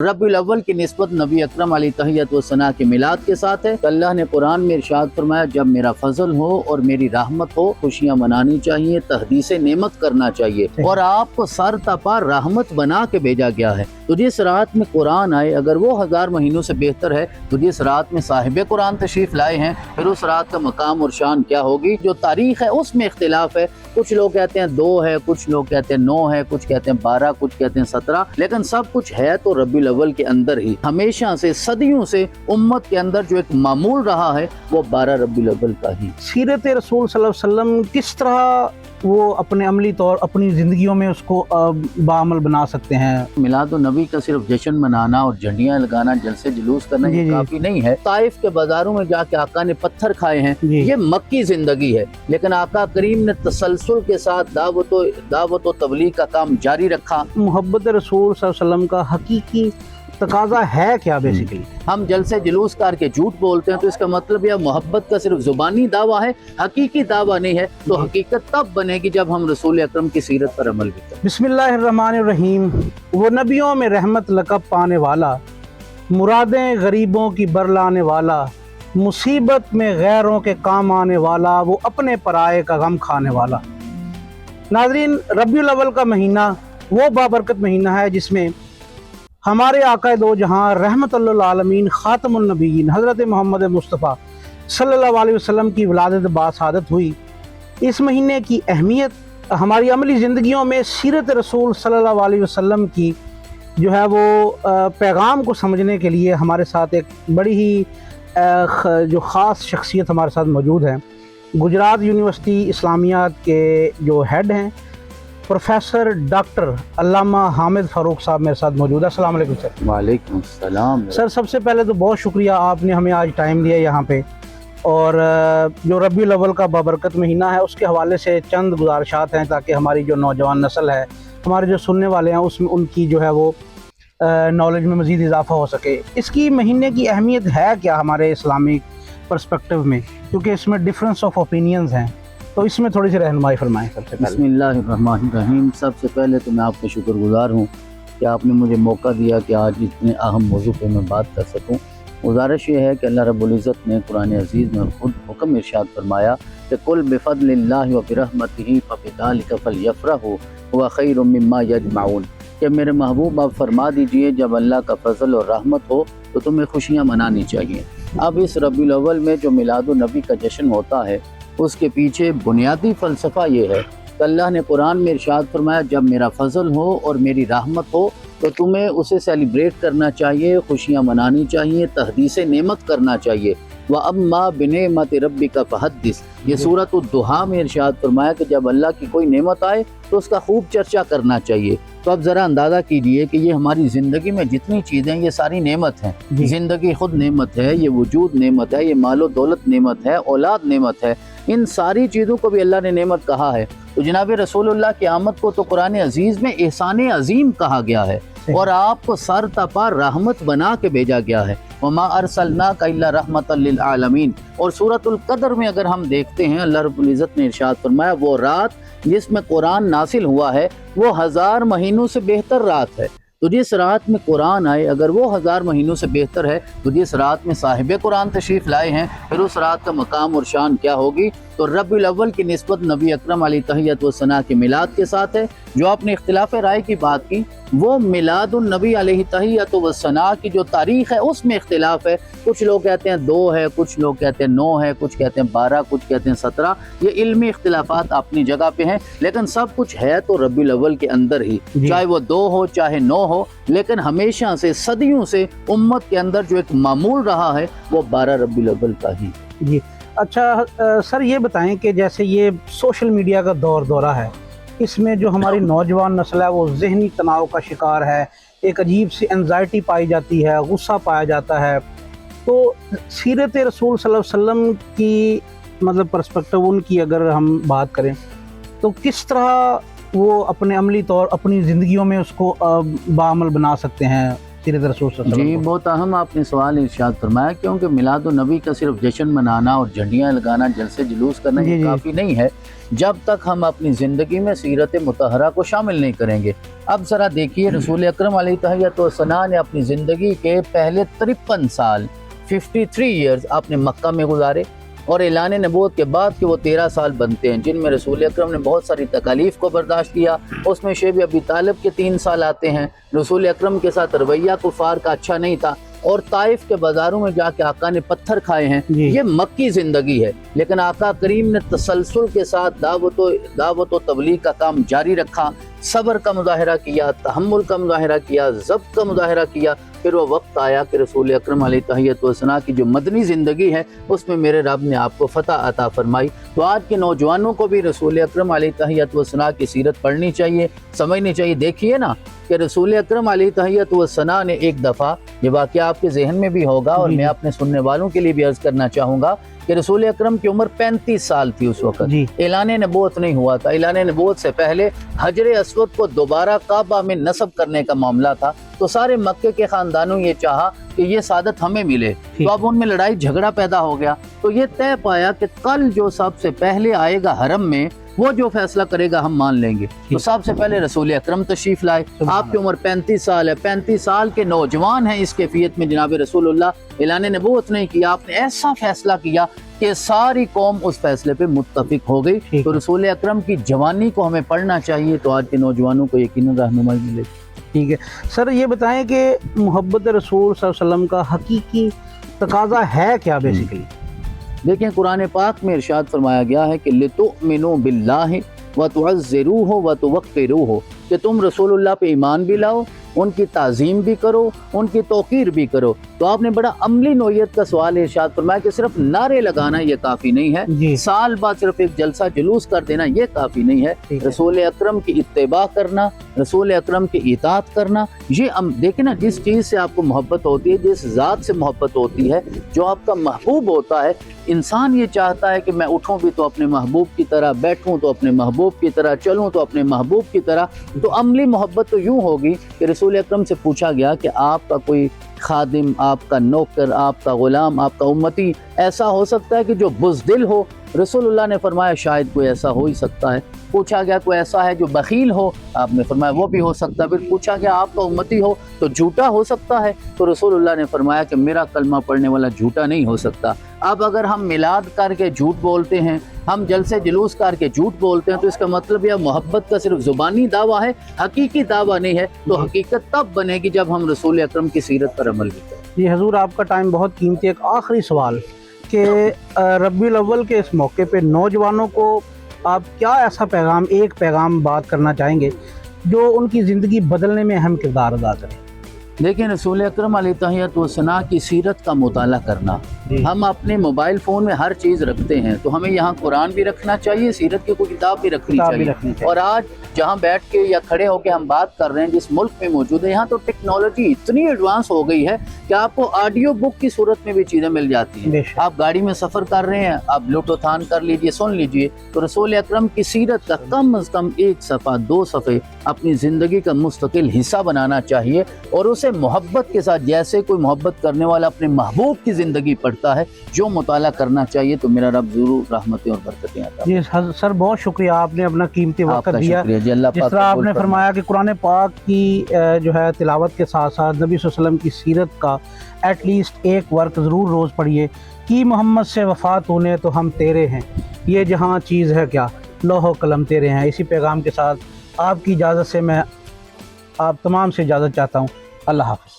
रबीउल अव्वल की निस्बत नबी अकरम अलैहि तहियत व सना के मिलाद के साथ है। तो अल्लाह ने कुरान में इरशाद फरमाया, जब मेरा फजल हो और मेरी रहमत हो, खुशियाँ मनानी चाहिए, तहदीसे नेमत करना चाहिए और आपको सर तपा रहमत बना के भेजा गया है। तो जिस रात में कुरान आए, अगर वो 1000 महीनों से बेहतर है, तो जिस रात में साहिब कुरान तशरीफ लाए हैं, फिर उस रात का मकाम और शान क्या होगी। जो तारीख है उसमें इख्तिलाफ है, कुछ लोग कहते हैं 2 है, कुछ लोग कहते हैं 9 है, कुछ कहते हैं 12, कुछ कहते हैं 17, लेकिन सब कुछ है तो रबीउल अव्वल के अंदर ही। हमेशा से सदियों से उम्मत के अंदर जो एक मामूल रहा है वो 12 रबीउल अव्वल का ही। सीरत रसूल सल्लल्लाहु अलैहि वसल्लम किस तरह वो अपने अमली तौर अपनी ज़िंदगियों में उसको बाअमल बना सकते हैं। मिलादुन नबी का सिर्फ जश्न मनाना और झंडियाँ लगाना, जलसे जुलूस करना ये काफी नहीं है। ताइफ के बाजारों में जाके आका ने पत्थर खाए हैं, ये मक्की जिंदगी है, लेकिन आका करीम ने तसलसल के साथ दावत व तबलीग का काम जारी रखा। मोहब्बत रसूल सल्लल्लाहु अलैहि वसल्लम का हकीकी तकाजा है क्या बेसिकली। हम जलसे जुलूस करके झूठ बोलते हैं तो इसका मतलब यह मोहब्बत का सिर्फ जुबानी दावा है, हकीकी दावा नहीं है। तो हकीकत तब बनेगी जब हम रसूल अकरम की सीरत पर अमल भी करें। बिस्मिल्लाहिर्रहमानिर्रहीम। वो नबियों में रहमत लक़ब पाने वाला, मुरादें गरीबों की बरलाने वाला, मुसीबत में गैरों के काम आने वाला, वो अपने पराये का गम खाने वाला। नाज़रीन, रबीउल अव्वल का महीना वो बाबरकत महीना है जिसमें हमारे आका दो जहां रहमतुल आलमीन खातमुन नबीयीन हज़रत मोहम्मद मुस्तफ़ा सल्लल्लाहु अलैहि वसल्लम की विलादत बासादत हुई। इस महीने की अहमियत हमारी अमली ज़िंदगियों में सीरत रसूल सल्लल्लाहु अलैहि वसल्लम की जो है वो पैगाम को समझने के लिए हमारे साथ एक बड़ी ही जो ख़ास शख्सियत हमारे साथ मौजूद है। गुजरात यूनिवर्सिटी इस्लामियात के जो हेड हैं प्रोफेसर डॉक्टर अल्लामा हामिद फ़ारूक साहब मेरे साथ मौजूद है। अस्सलाम वालेकुम सर। वालेकुम सलाम। सर, सबसे पहले तो बहुत शुक्रिया आपने हमें आज टाइम दिया यहाँ पे, और जो रबीउल अव्वल का बाबरकत महीना है उसके हवाले से चंद गुजारिशात हैं ताकि हमारी जो नौजवान नस्ल है, हमारे जो सुनने वाले हैं, उसमें उनकी जो है वो नॉलेज में मज़ीद इजाफा हो सके। इसकी महीने की अहमियत है क्या हमारे इस्लामिक पर्सपेक्टिव में, क्योंकि इसमें डिफरेंस ऑफ ओपिनियंस हैं, तो इसमें थोड़ी सी रहनुमाई फरमाएं। सबसे पहले बिस्मिल्लाहिर्रहमानिर्रहीम। सबसे पहले तो मैं आपका शुक्रगुजार हूँ कि आपने मुझे मौका दिया कि आज इतने अहम मौजू पे मैं बात कर सकूँ। गुजारिश ये है कि अल्लाह रब्बुल इज़्ज़त ने कुरान अज़ीज़ में खुद हुक्म इरशाद फरमाया कि कुल बिफ़ज़लिल्लाहि व बिरहमतिही फ़बिज़ालिका फ़लयफ़रहू हुवा ख़ैरुम मिम्मा यजमऊन। कि मेरे महबूब आप फरमा दीजिए, जब अल्लाह का फजल और रहमत हो तो तुम्हें खुशियाँ मनानी चाहिए। अब इस रबीउल अव्वल में जो मिलादुन नबी का जश्न होता है उसके पीछे बुनियादी फ़लसफ़ा ये है कि अल्लाह ने कुरान में इरशाद फरमाया, जब मेरा फजल हो और मेरी रहमत हो तो तुम्हें उसे सेलिब्रेट करना चाहिए, खुशियाँ मनानी चाहिए, तहदीसे नेमत करना चाहिए। व अम्मा बिनेमत रब्बिका फहद्दिस, ये सूरत दुहा में इरशाद फरमाया कि जब अल्लाह की कोई नेमत आए तो उसका खूब चर्चा करना चाहिए। तो अब ज़रा अंदाज़ा कीजिए कि ये हमारी ज़िंदगी में जितनी चीज़ें ये सारी नेमत हैं। ज़िंदगी खुद नेमत है, ये वजूद नेमत है, ये मालो दौलत नेमत है, औलाद नेमत है। इन सारी चीज़ों को भी अल्लाह ने नेमत कहा है। तो जनाब रसूलुल्लाह की आमद को तो कुरान अजीज़ में एहसान अजीम कहा गया है और आपको सर तपा रहमत बना के भेजा गया है। वमा अरसलनाका इल्ला रहमतल लिल आलमीन। और सूरतुल कदर में अगर हम देखते हैं, अल्लाह रब्बुल इज़्ज़त ने इरशाद फरमाया, वो रात जिसमें कुरान नासिल हुआ है वो 1000 महीनों से बेहतर रात है। तो जिस रात में कुरान आए, अगर वो 1000 महीनों से बेहतर है, तो जिस रात में साहिब कुरान तशरीफ़ लाए हैं, फिर उस रात का मकाम और शान क्या होगी। तो रबीउल अव्वल की निस्बत नबी अकरम अलैहि तहियत व सना के मिलाद के साथ है। जो आपने इख्तिलाफ राय की बात की, वो मिलादुन नबी अलैहि तहियत व सना की जो तारीख है उसमें इख्तिलाफ है। कुछ लोग कहते हैं 2 है, कुछ लोग कहते हैं 9 है, कुछ कहते हैं 12, कुछ कहते हैं 17। ये इल्मी इख्तिलाफात अपनी जगह पे हैं, लेकिन सब कुछ है तो रबीउल अव्वल के अंदर ही, चाहे वो 2 हो चाहे 9 हो। लेकिन हमेशा से सदियों से उम्मत के अंदर जो एक मामूल रहा है वो 12 रबीउल अव्वल का ही। जी अच्छा, सर ये बताएं कि जैसे ये सोशल मीडिया का दौरा है, इसमें जो हमारी नौजवान नस्ल है वो ज़हनी तनाव का शिकार है, एक अजीब सी एंजाइटी पाई जाती है, गुस्सा पाया जाता है। तो सीरत रसूल सल्लल्लाहु अलैहि वसल्लम की मतलब पर्सपेक्टिव उनकी अगर हम बात करें तो किस तरह वो अपने अमली तौर अपनी ज़िंदगियों में उसको बाअमल बना सकते हैं। सीरत रसूल सल्लल्लाहु अलैहि जी, वसल्लम बहुत अहम आपने सवाल इरशाद फरमाया, क्योंकि मिलाद उन नबी का सिर्फ जश्न मनाना और झंडियाँ लगाना, जलसे जुलूस करना जी, ये जी। काफ़ी नहीं है जब तक हम अपनी ज़िंदगी में सीरत मुतहरा को शामिल नहीं करेंगे। अब ज़रा देखिए, रसूल अकरम अलैहि तहय्यत व सना ने अपनी ज़िंदगी के पहले 53 साल 53 ईयर्स आपने मक्का में गुजारे, और ऐलान नबूवत के बाद के वो 13 साल बनते हैं जिनमें रसूल अकरम ने बहुत सारी तकालीफ को बर्दाश्त किया। उसमें शेब अबी तालिब के 3 साल आते हैं। रसूल अकरम के साथ रवैया कुफार का अच्छा नहीं था, और ताइफ के बाज़ारों में जाके आका ने पत्थर खाए हैं। जी। ये मक्की ज़िंदगी है, लेकिन आका करीम ने तसलसल के साथ दावत व तबलीग का काम जारी रखा, सब्र का मुजाहरा किया, तहम्मुल का मुजाहरा किया, ज़ब्त का मुजाहरा किया। फिर वो वक्त आया कि रसूल अकरम अलैहि तहय्यत व सना की जो मदनी ज़िंदगी है उसमें मेरे रब ने आपको फ़तह अता फरमाई। तो आज के नौजवानों को भी रसूल अकरम अलैहि तहय्यत व सना की सीरत पढ़नी चाहिए, समझनी चाहिए। देखिए ना कि रसूल अकरम अलैहि तहय्यत व सना ने एक दफ़ा, ये वाक़या आपके जहन में भी होगा और मैं अपने सुनने वालों के लिए भी अर्ज़ करना चाहूँगा कि रसूल अकरम की उम्र 35 साल थी उस वक़्त। जी। ऐलान नबूवत नहीं हुआ था। ऐलान नबूवत से पहले हजर अस्वद को दोबारा काबा में नस्ब करने का मामला था। तो सारे मक्के के ख़ानदानों ये चाहा कि ये सादत हमें मिले, तो अब उनमें लड़ाई झगड़ा पैदा हो गया। तो ये तय पाया कि कल जो सबसे पहले आएगा हरम में वो जो फैसला करेगा हम मान लेंगे। तो सबसे पहले रसूल अकरम तशरीफ लाए। आपकी उम्र 35 साल है, 35 साल के नौजवान हैं इस कैफियत में जनाब रसूलुल्लाह ऐलान नबूवत नहीं किया, आपने ऐसा फैसला किया कि सारी कौम उस फैसले पे मुत्तफिक हो गई। तो रसूल अकरम की जवानी को हमें पढ़ना चाहिए, तो आज के नौजवानों को यकीनन रहनुमाई मिलेगी। ठीक है सर, ये बताएं कि मोहब्बत रसूल सल्लल्लाहु अलैहि वसल्लम का हकीकी तकाजा है क्या बेसिकली? देखें, कुरान पाक में इरशाद फरमाया गया है कि लितुमिनु बिल्लाहि व तुअज़्ज़िरूहु व तुवक्किरूहु, कि तुम रसूलुल्लाह पे ईमान भी लाओ, उनकी ताज़ीम भी करो, उनकी तौक़ीर भी करो। तो आपने बड़ा अमली नोयत का सवाल इरशाद फरमाया कि सिर्फ नारे लगाना ये काफ़ी नहीं है, साल बाद सिर्फ एक जलसा जुलूस कर देना ये काफ़ी नहीं है। रसूल अकरम की इत्तिबा करना, रसूल अकरम की इताअत करना, ये देखें ना, जिस चीज़ से आपको मोहब्बत होती है, जिस ज़ात से मोहब्बत होती है, जो आपका महबूब होता है, इंसान ये चाहता है कि मैं उठूँ भी तो अपने महबूब की तरह, बैठूँ तो अपने महबूब की तरह, चलूँ तो अपने महबूब की तरह। तो अमली मोहब्बत तो यूँ होगी कि रसूल अकरम से पूछा गया कि आपका कोई खादिम, आपका नौकर, आपका गुलाम, आपका उम्मती ऐसा हो सकता है कि जो बुज़दिल हो? रसूलुल्लाह ने फरमाया शायद कोई ऐसा हो ही सकता है। पूछा गया कोई ऐसा है जो बखील हो? आपने फरमाया वो भी हो सकता है। फिर पूछा गया आपका उम्मती हो तो झूठा हो सकता है? तो रसूलुल्लाह ने फरमाया कि मेरा कलमा पढ़ने वाला झूठा नहीं हो सकता। अब अगर हम मिलाद करके झूठ बोलते हैं, हम जलसे जुलूस करके झूठ बोलते हैं, तो इसका मतलब यह मोहब्बत का सिर्फ ज़ुबानी दावा है, हकीकी दावा नहीं है। तो हकीकत तब बनेगी जब हम रसूल अकरम की सीरत पर अमल भी करें। जी हजूर, आपका टाइम बहुत कीमती। एक आखिरी सवाल कि रबीउल अव्वल के इस मौके पे नौजवानों को आप क्या ऐसा पैगाम, एक पैगाम बात करना चाहेंगे जो उनकी ज़िंदगी बदलने में अहम किरदार अदा करे? देखिए, रसूल अकरम अलैहिस्सलातु वस्सलाम की सीरत का मुताला करना। हम अपने मोबाइल फ़ोन में हर चीज़ रखते हैं, तो हमें यहाँ कुरान भी रखना चाहिए, सीरत की कोई किताब भी रखनी चाहिए। और आज जहाँ बैठ के या खड़े होकर हम बात कर रहे हैं, जिस मुल्क में मौजूद है, यहाँ तो टेक्नोलॉजी इतनी एडवांस हो गई है कि आपको ऑडियो बुक की सूरत में भी चीज़ें मिल जाती हैं। आप गाड़ी में सफ़र कर रहे हैं, आप ब्लूटूथ ऑन कर लीजिए, सुन लीजिए। तो रसूल अकरम की सीरत का कम अज़ कम 1 सफ़ा 2 सफ़े अपनी ज़िंदगी का मुस्तकिल हिस्सा बनाना चाहिए, और उसे मोहब्बत के साथ, जैसे कोई मोहब्बत करने वाला अपने महबूब की ज़िंदगी पढ़ता है, जो मुताला करना चाहिए। तो मेरा रब ज़रूर रहमतें और बरकतें अता। जी सर, बहुत शुक्रिया, आपने अपना कीमती वक्त दिया। जिस तरह आपने फरमाया कि कुरान पाक की जो है तिलावत के साथ साथ नबी सल्लल्लाहु अलैहि वसल्लम की सीरत का एटलीस्ट एक वर्क ज़रूर रोज़ पढ़िए। कि मोहम्मद से वफ़ात होने तो हम तेरे हैं, ये जहाँ चीज़ है क्या, लौह कलम तेरे हैं। इसी पैगाम के साथ आपकी इजाज़त से मैं आप तमाम से इजाज़त चाहता हूँ। अल्लाह हाफ़िज़।